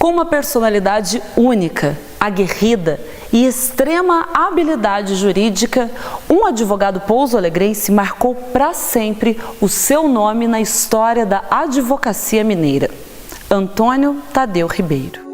Com uma personalidade única, aguerrida e extrema habilidade jurídica, um advogado pouso-alegrense marcou para sempre o seu nome na história da advocacia mineira: Antônio Tadeu Ribeiro.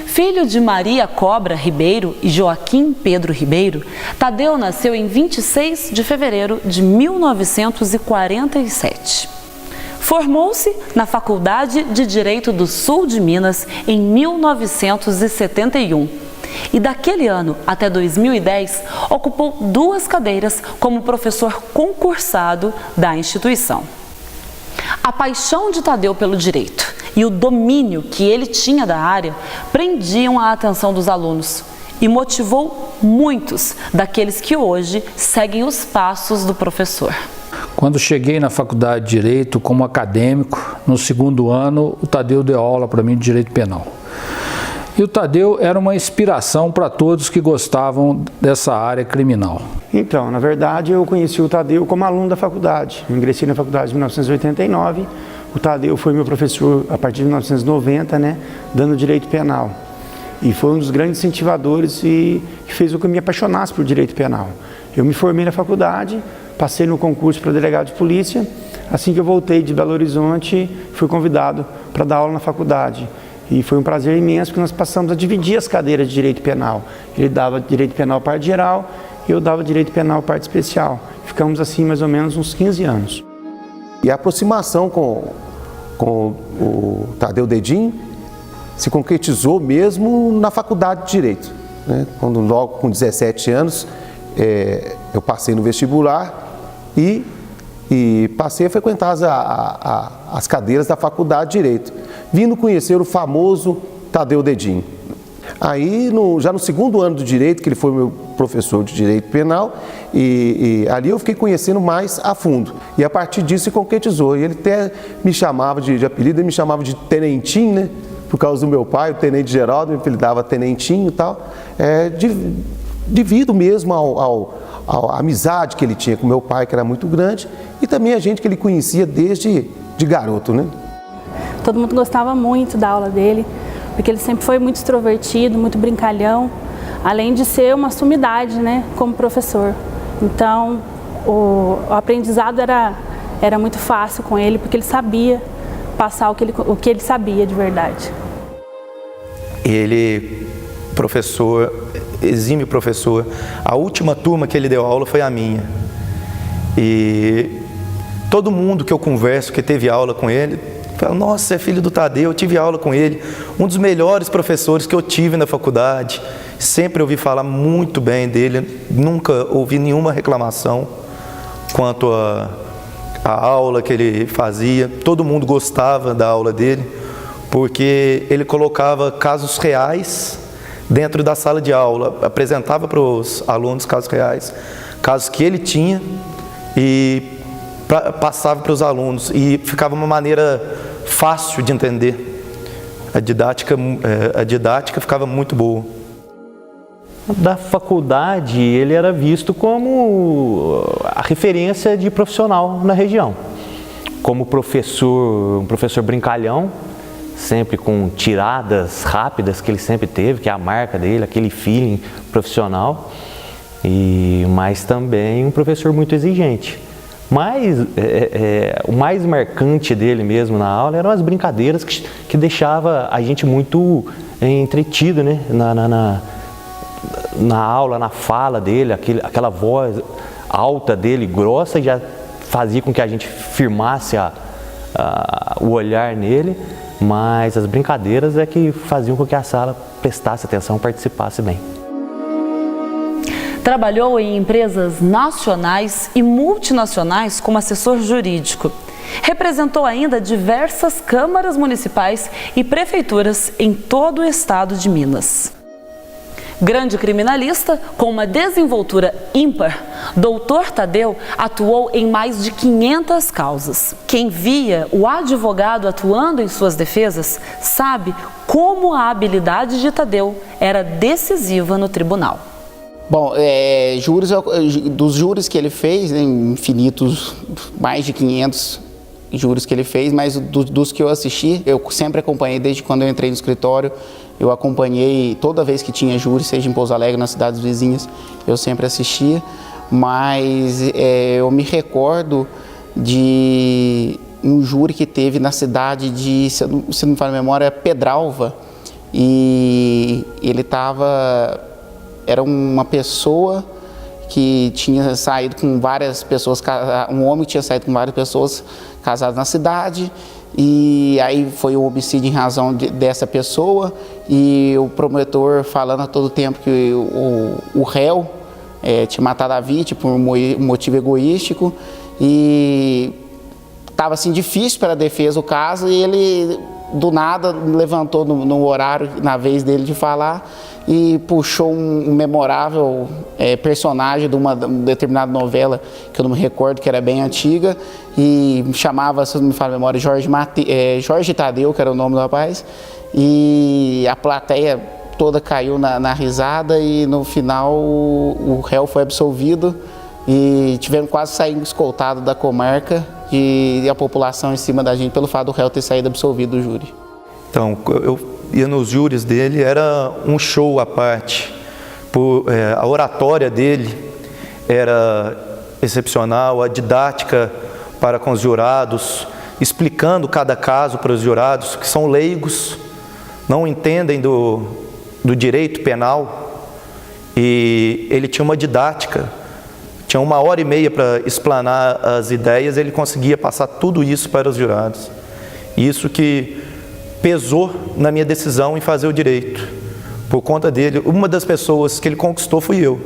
Filho de Maria Cobra Ribeiro e Joaquim Pedro Ribeiro, Tadeu nasceu em 26 de fevereiro de 1947. Formou-se na Faculdade de Direito do Sul de Minas em 1971 e daquele ano até 2010 ocupou 2 cadeiras como professor concursado da instituição. A paixão de Tadeu pelo direito e o domínio que ele tinha da área prendiam a atenção dos alunos e motivou muitos daqueles que hoje seguem os passos do professor. Quando cheguei na Faculdade de Direito como acadêmico, no 2º ano, o Tadeu deu aula para mim de Direito Penal. E o Tadeu era uma inspiração para todos que gostavam dessa área criminal. Então, na verdade, eu conheci o Tadeu como aluno da faculdade. Eu ingressei na faculdade em 1989. O Tadeu foi meu professor a partir de 1990, dando Direito Penal. E foi um dos grandes incentivadores e que fez com que eu me apaixonasse por Direito Penal. Eu me formei na faculdade, passei no concurso para delegado de polícia. Assim que eu voltei de Belo Horizonte, fui convidado para dar aula na faculdade. E foi um prazer imenso, porque nós passamos a dividir as cadeiras de Direito Penal. Ele dava Direito Penal parte geral e eu dava Direito Penal parte especial. Ficamos assim mais ou menos uns 15 anos. E a aproximação com o Tadeu Dedin se concretizou mesmo na Faculdade de Direito. Quando logo com 17 anos eu passei no vestibular e passei a frequentar as cadeiras da Faculdade de Direito, vindo conhecer o famoso Tadeu Dedin. Aí, já no 2º ano do Direito, que ele foi meu professor de Direito Penal, e ali eu fiquei conhecendo mais a fundo. E a partir disso se concretizou. E ele até me chamava de apelido, ele me chamava de Tenentinho, por causa do meu pai, o Tenente Geraldo, me apelidava Tenentinho e tal, devido mesmo à amizade que ele tinha com meu pai, que era muito grande, e também a gente que ele conhecia desde de garoto, Todo mundo gostava muito da aula dele, porque ele sempre foi muito extrovertido, muito brincalhão, além de ser uma sumidade, como professor. Então, o aprendizado era muito fácil com ele, porque ele sabia passar o que ele sabia de verdade. Ele, professor, exímio professor, a última turma que ele deu aula foi a minha. E todo mundo que eu converso, que teve aula com ele, fala: nossa, é filho do Tadeu, eu tive aula com ele, um dos melhores professores que eu tive na faculdade. Sempre ouvi falar muito bem dele, nunca ouvi nenhuma reclamação quanto à aula que ele fazia. Todo mundo gostava da aula dele, porque ele colocava casos reais dentro da sala de aula, apresentava para os alunos casos reais, casos que ele tinha, e passava para os alunos, e ficava uma maneira fácil de entender. A didática ficava muito boa. Da faculdade, ele era visto como a referência de profissional na região. Como professor, um professor brincalhão, sempre com tiradas rápidas que ele sempre teve, que é a marca dele, aquele feeling profissional, mas também um professor muito exigente. Mas o mais marcante dele mesmo na aula eram as brincadeiras que deixava a gente muito entretido, na aula, na fala dele, aquela voz alta dele, grossa, já fazia com que a gente firmasse o olhar nele, mas as brincadeiras é que faziam com que a sala prestasse atenção, participasse bem. Trabalhou em empresas nacionais e multinacionais como assessor jurídico. Representou ainda diversas câmaras municipais e prefeituras em todo o estado de Minas. Grande criminalista, com uma desenvoltura ímpar, Dr. Tadeu atuou em mais de 500 causas. Quem via o advogado atuando em suas defesas sabe como a habilidade de Tadeu era decisiva no tribunal. Bom, dos júris que ele fez, infinitos, mais de 500 júris que ele fez, mas dos que eu assisti, eu sempre acompanhei desde quando eu entrei no escritório. Eu acompanhei toda vez que tinha júri, seja em Pouso Alegre, nas cidades vizinhas, eu sempre assistia, mas eu me recordo de um júri que teve na cidade de, se não me falha a memória, Pedralva, e ele era uma pessoa que tinha saído com várias pessoas, um homem que tinha saído com várias pessoas casadas na cidade, e aí foi um homicídio em razão dessa pessoa, e o promotor falando a todo tempo que o réu tinha matado a vítima por um motivo egoístico, e estava assim difícil para a defesa o caso, e ele do nada levantou no horário, na vez dele de falar, e puxou um memorável personagem de uma determinada novela, que eu não me recordo, que era bem antiga, e chamava, se não me falha a memória, Jorge Tadeu, que era o nome do rapaz, e a plateia toda caiu na risada, e no final o réu foi absolvido, e tivemos quase saindo escoltado da comarca, e a população em cima da gente pelo fato do réu ter saído absolvido do júri. Então, eu ia nos júris dele, era um show à parte. A oratória dele era excepcional, a didática para com os jurados, explicando cada caso para os jurados, que são leigos, não entendem do direito penal, e ele tinha uma didática, tinha 1h30 para explanar as ideias, ele conseguia passar tudo isso para os jurados. Isso que pesou na minha decisão em fazer o direito. Por conta dele, uma das pessoas que ele conquistou fui eu.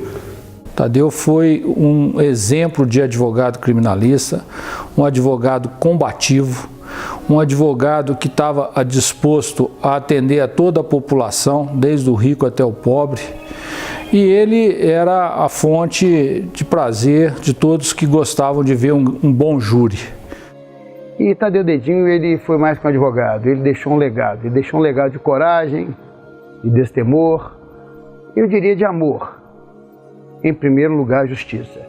Tadeu foi um exemplo de advogado criminalista, um advogado combativo, um advogado que estava disposto a atender a toda a população, desde o rico até o pobre. E ele era a fonte de prazer de todos que gostavam de ver um bom júri. E Tadeu Dedinho, ele foi mais que um advogado, ele deixou um legado. Ele deixou um legado de coragem, de destemor, eu diria de amor. Em primeiro lugar, justiça,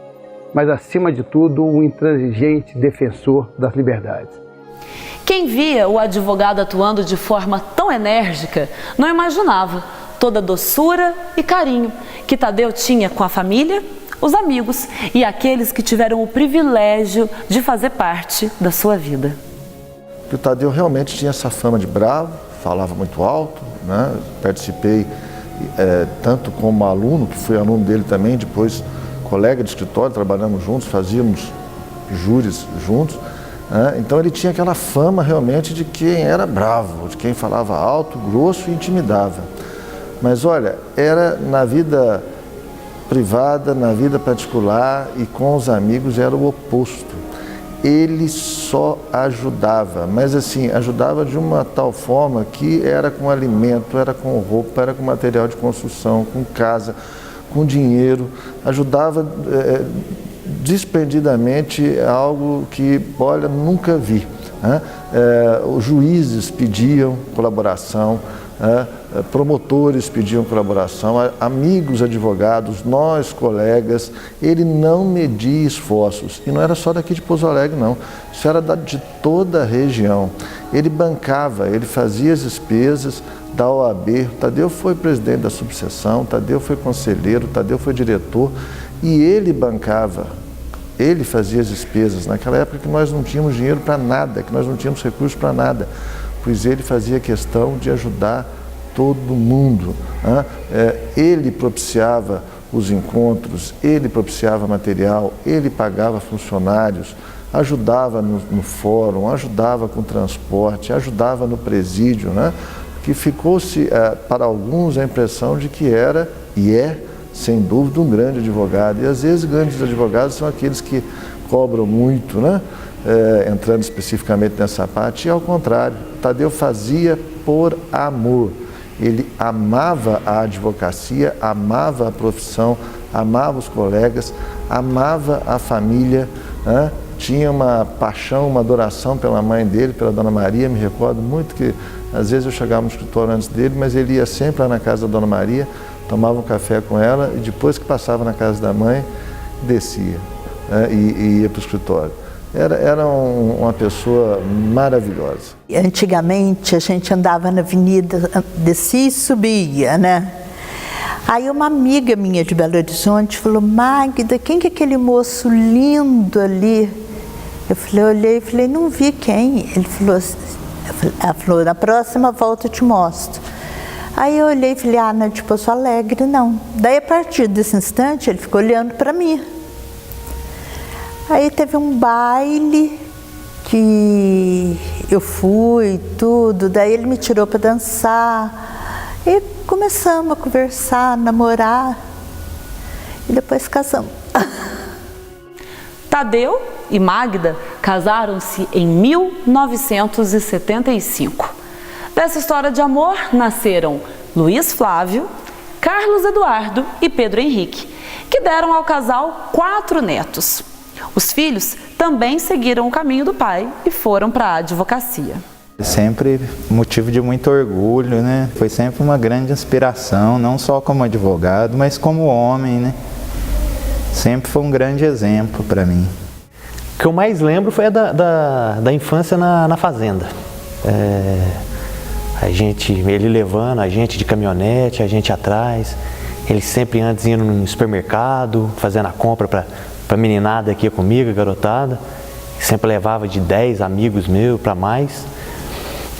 mas acima de tudo, um intransigente defensor das liberdades. Quem via o advogado atuando de forma tão enérgica não imaginava toda a doçura e carinho que Tadeu tinha com a família, os amigos e aqueles que tiveram o privilégio de fazer parte da sua vida. O Tadeu realmente tinha essa fama de bravo, falava muito alto, né? Participei tanto como aluno, que fui aluno dele também, depois colega de escritório, trabalhamos juntos, fazíamos júris juntos, né? Então ele tinha aquela fama realmente de quem era bravo, de quem falava alto, grosso e intimidava. Mas olha, era na vida privada, na vida particular e com os amigos era o oposto. Ele só ajudava, mas assim, ajudava de uma tal forma que era com alimento, era com roupa, era com material de construção, com casa, com dinheiro, ajudava desprendidamente, algo que, olha, nunca vi, né? Os juízes pediam colaboração, promotores pediam colaboração, amigos advogados, nós colegas, ele não media esforços, e não era só daqui de Pouso Alegre não, isso era de toda a região. Ele bancava, ele fazia as despesas da OAB, Tadeu foi presidente da subseção, Tadeu foi conselheiro, Tadeu foi diretor, e ele bancava, ele fazia as despesas, naquela época que nós não tínhamos dinheiro para nada, que nós não tínhamos recursos para nada, pois ele fazia questão de ajudar todo mundo, né? Ele propiciava os encontros, ele propiciava material, ele pagava funcionários, ajudava no fórum, ajudava com transporte, ajudava no presídio, né? Que ficou-se para alguns a impressão de que era e é, sem dúvida, um grande advogado. E às vezes grandes advogados são aqueles que cobram muito, né? Entrando especificamente nessa parte, e ao contrário, Tadeu fazia por amor. ele amava a advocacia, amava a profissão, amava os colegas, amava a família, né? Tinha uma paixão, uma adoração pela mãe dele, pela Dona Maria. Me recordo muito que às vezes eu chegava no escritório antes dele, mas ele ia sempre lá na casa da Dona Maria, tomava um café com ela e depois que passava na casa da mãe, descia, né? e ia para o escritório. Era uma pessoa maravilhosa. Antigamente a gente andava na avenida, descia e subia, né? Aí uma amiga minha de Belo Horizonte falou: Magda, quem que é aquele moço lindo ali? Eu falei, olhei e falei, não vi quem. Ela falou, na próxima volta eu te mostro. Aí eu olhei e falei, não é de Poço Alegre, não. Daí a partir desse instante ele ficou olhando para mim. Aí teve um baile que eu fui, tudo, daí ele me tirou para dançar e começamos a conversar, namorar e depois casamos. Tadeu e Magda casaram-se em 1975. Dessa história de amor nasceram Luiz Flávio, Carlos Eduardo e Pedro Henrique, que deram ao casal 4 netos. Os filhos também seguiram o caminho do pai e foram para a advocacia. Sempre motivo de muito orgulho, né? Foi sempre uma grande inspiração, não só como advogado, mas como homem, né? Sempre foi um grande exemplo para mim. O que eu mais lembro foi da infância na fazenda. Ele levando a gente de caminhonete, a gente atrás. Ele sempre antes indo no supermercado, fazendo a compra para a meninada aqui comigo, garotada. Sempre levava de 10 amigos meus para mais.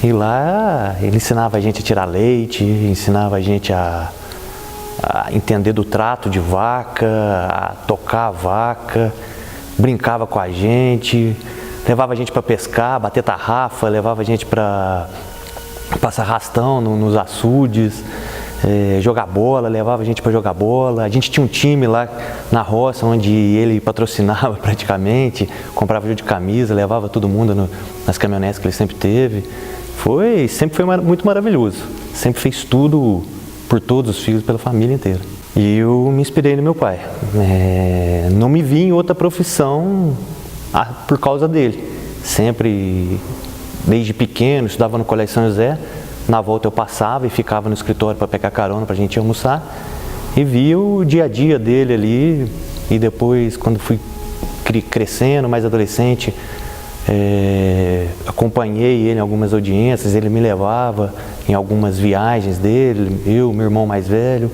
E lá ele ensinava a gente a tirar leite, ensinava a gente a entender do trato de vaca, a tocar a vaca, brincava com a gente, levava a gente para pescar, bater tarrafa, levava a gente para passar arrastão nos açudes, jogar bola, levava a gente para jogar bola. A gente tinha um time lá na roça onde ele patrocinava praticamente, comprava jogo de camisa, levava todo mundo nas caminhonetes que ele sempre teve. Sempre foi muito maravilhoso, sempre fez tudo por todos os filhos, pela família inteira. E eu me inspirei no meu pai, não me vi em outra profissão por causa dele. Sempre, desde pequeno, estudava no Colégio São José, na volta eu passava e ficava no escritório para pegar carona para a gente almoçar e via o dia a dia dele ali. E depois, quando fui crescendo, mais adolescente, acompanhei ele em algumas audiências, ele me levava em algumas viagens dele, meu irmão mais velho,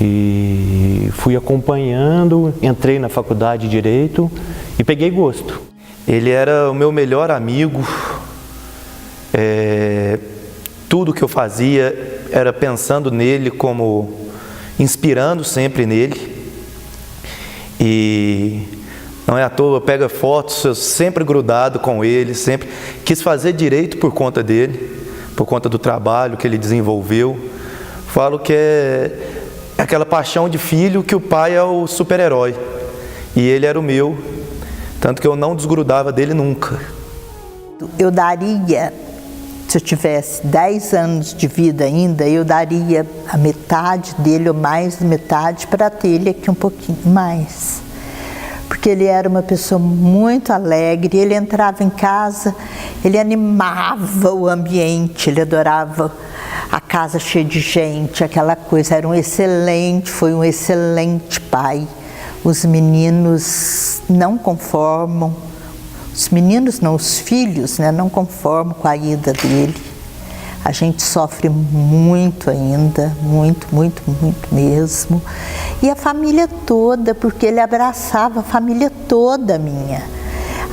e fui acompanhando, entrei na faculdade de Direito e peguei gosto. Ele era o meu melhor amigo, tudo que eu fazia era pensando nele, como inspirando sempre nele, e não é à toa, pega fotos, eu sempre grudado com ele, sempre quis fazer direito por conta dele, por conta do trabalho que ele desenvolveu. Falo que é aquela paixão de filho que o pai é o super-herói, e ele era o meu, tanto que eu não desgrudava dele nunca. Eu daria, se eu tivesse 10 anos de vida ainda, eu daria a metade dele ou mais de metade para ter ele aqui um pouquinho mais. Porque ele era uma pessoa muito alegre, ele entrava em casa, ele animava o ambiente, ele adorava a casa cheia de gente, aquela coisa, foi um excelente pai. Os meninos não conformam, os meninos não, os filhos, né, não conformam com a ida dele. A gente sofre muito ainda, muito, muito, muito mesmo. E a família toda, porque ele abraçava a família toda minha.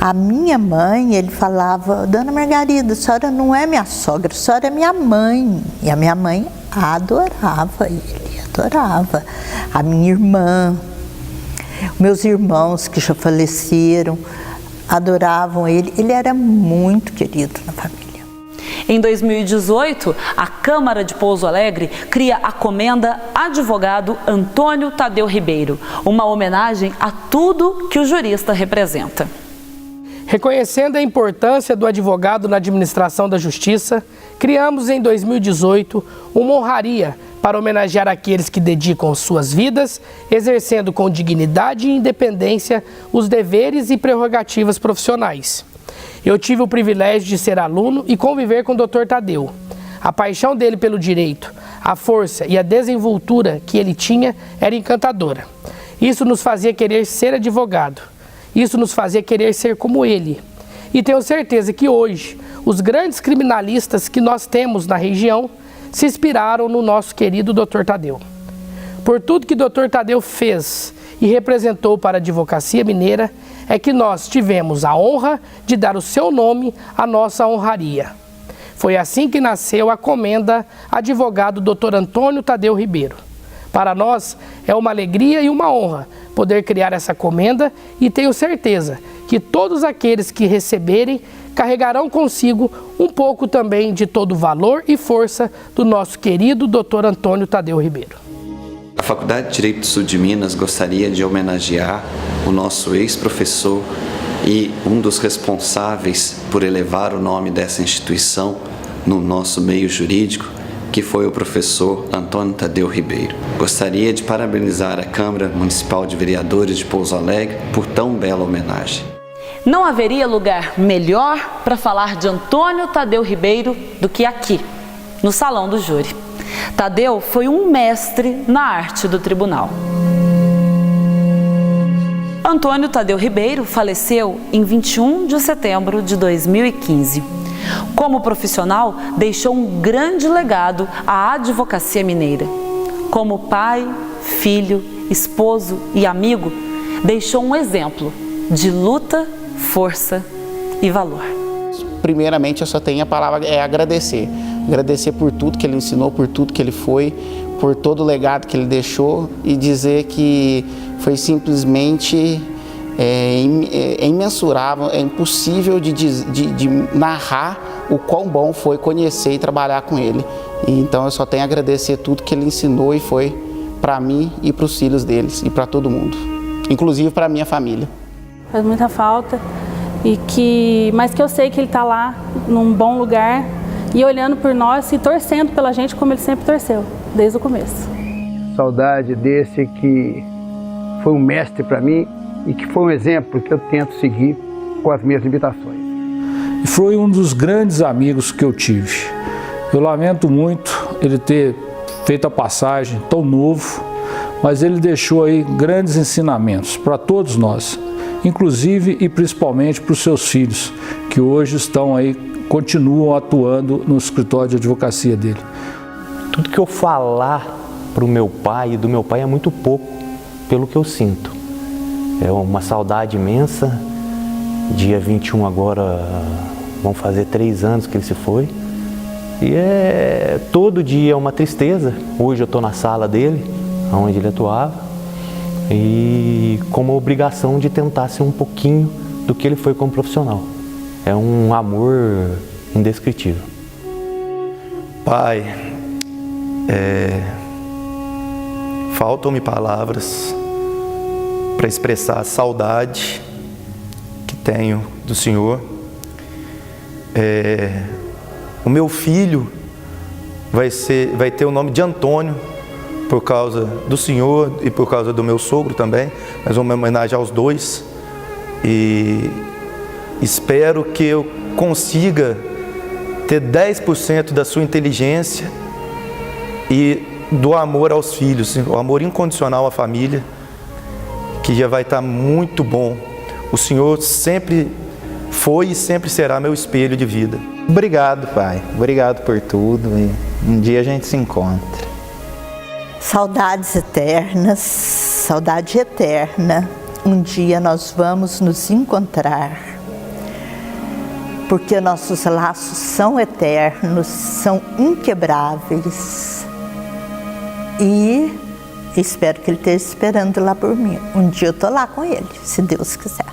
A minha mãe, ele falava, Dona Margarida, a senhora não é minha sogra, a senhora é minha mãe. E a minha mãe adorava ele, adorava. A minha irmã, meus irmãos que já faleceram, adoravam ele. Ele era muito querido na família. Em 2018, a Câmara de Pouso Alegre cria a Comenda Advogado Antônio Tadeu Ribeiro, uma homenagem a tudo que o jurista representa. Reconhecendo a importância do advogado na administração da justiça, criamos em 2018 uma honraria para homenagear aqueles que dedicam suas vidas, exercendo com dignidade e independência os deveres e prerrogativas profissionais. Eu tive o privilégio de ser aluno e conviver com o Dr. Tadeu. A paixão dele pelo direito, a força e a desenvoltura que ele tinha era encantadora. Isso nos fazia querer ser advogado. Isso nos fazia querer ser como ele. E tenho certeza que hoje, os grandes criminalistas que nós temos na região se inspiraram no nosso querido Dr. Tadeu. Por tudo que Dr. Tadeu fez e representou para a advocacia mineira, é que nós tivemos a honra de dar o seu nome à nossa honraria. Foi assim que nasceu a comenda advogado Dr. Antônio Tadeu Ribeiro. Para nós é uma alegria e uma honra poder criar essa comenda e tenho certeza que todos aqueles que receberem carregarão consigo um pouco também de todo o valor e força do nosso querido Dr. Antônio Tadeu Ribeiro. A Faculdade de Direito do Sul de Minas gostaria de homenagear o nosso ex-professor e um dos responsáveis por elevar o nome dessa instituição no nosso meio jurídico, que foi o professor Antônio Tadeu Ribeiro. Gostaria de parabenizar a Câmara Municipal de Vereadores de Pouso Alegre por tão bela homenagem. Não haveria lugar melhor para falar de Antônio Tadeu Ribeiro do que aqui, no Salão do Júri. Tadeu foi um mestre na arte do tribunal. Antônio Tadeu Ribeiro faleceu em 21 de setembro de 2015. Como profissional, deixou um grande legado à advocacia mineira. Como pai, filho, esposo e amigo, deixou um exemplo de luta, força e valor. Primeiramente, eu só tenho a palavra agradecer. Agradecer por tudo que ele ensinou, por tudo que ele foi, por todo o legado que ele deixou e dizer que foi simplesmente imensurável, é impossível de narrar o quão bom foi conhecer e trabalhar com ele. E então eu só tenho a agradecer tudo que ele ensinou e foi para mim e para os filhos deles e para todo mundo, inclusive para a minha família. Faz muita falta, mas que eu sei que ele está lá num bom lugar e olhando por nós e torcendo pela gente como ele sempre torceu, desde o começo. Saudade desse que foi um mestre para mim e que foi um exemplo que eu tento seguir com as minhas limitações. E foi um dos grandes amigos que eu tive. Eu lamento muito ele ter feito a passagem tão novo, mas ele deixou aí grandes ensinamentos para todos nós, inclusive e principalmente para os seus filhos, que hoje estão aí, continuam atuando no escritório de advocacia dele. Tudo que eu falar para o meu pai e do meu pai é muito pouco, pelo que eu sinto. É uma saudade imensa. Dia 21 agora vão fazer 3 anos que ele se foi. E todo dia é uma tristeza. Hoje eu estou na sala dele, onde ele atuava, e com uma obrigação de tentar ser um pouquinho do que ele foi como profissional. É um amor indescritível. Pai, faltam-me palavras para expressar a saudade que tenho do Senhor. O meu filho vai ter o nome de Antônio por causa do Senhor e por causa do meu sogro também. Nós vamos homenagear os dois e espero que eu consiga ter 10% da sua inteligência e do amor aos filhos, o amor incondicional à família, que já vai estar muito bom. O Senhor sempre foi e sempre será meu espelho de vida. Obrigado, pai. Obrigado por tudo e um dia a gente se encontra. Saudades eternas, saudade eterna. Um dia nós vamos nos encontrar, porque nossos laços são eternos, são inquebráveis. E espero que ele esteja esperando lá por mim. Um dia eu estou lá com ele, se Deus quiser.